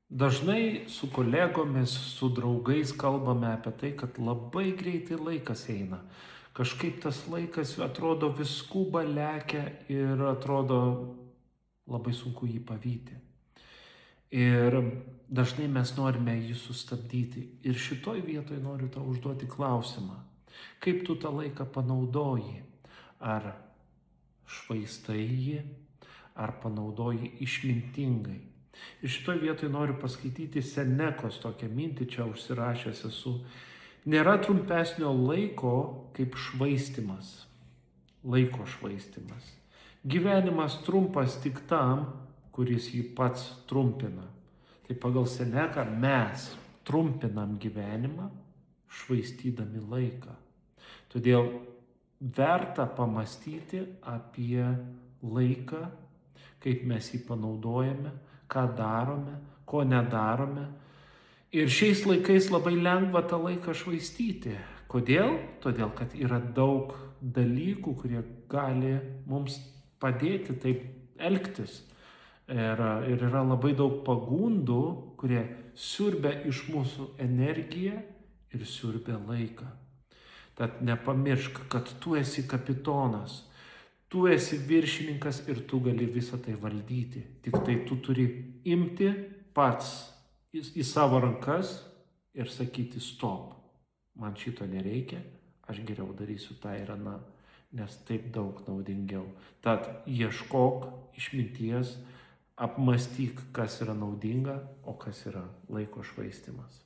Dažnai su kolegomis, su draugais kalbame apie tai, kad labai greitai laikas eina. Kažkaip tas laikas atrodo vis skuba, lekia ir atrodo labai sunku jį pavyti. Ir dažnai mes norime jį sustabdyti. Ir šitoj vietoj noriu tau užduoti klausimą. Kaip tu tą laiką panaudoji? Ar švaistai jį, ar panaudoji išmintingai? Ir šitoj vietoj noriu paskaityti Senekos tokią mintį, čia užsirašęs esu. Nėra trumpesnio laiko kaip švaistimas. Laiko švaistimas. Gyvenimas trumpas tik tam, kuris jį pats trumpina. Tai pagal Seneką mes trumpinam gyvenimą, švaistydami laiką. Todėl verta pamastyti apie laiką, kaip mes jį panaudojame, ką darome, ko nedarome. Ir šiais laikais labai lengva tą laiką švaistyti. Kodėl? Todėl, kad yra daug dalykų, kurie gali mums padėti taip elgtis. Ir yra labai daug pagundų, kurie siurbia iš mūsų energiją ir siurbia laiką. Tad nepamiršk, kad tu esi kapitonas, tu esi viršininkas ir tu gali visą tai valdyti. Tik tai tu turi imti pats į savo rankas ir sakyti stop. Man šito nereikia, aš geriau darysiu tą ir aną, nes taip daug naudingiau. Tad ieškok išminties, apmąstyk, kas yra naudinga, o kas yra laiko švaistimas.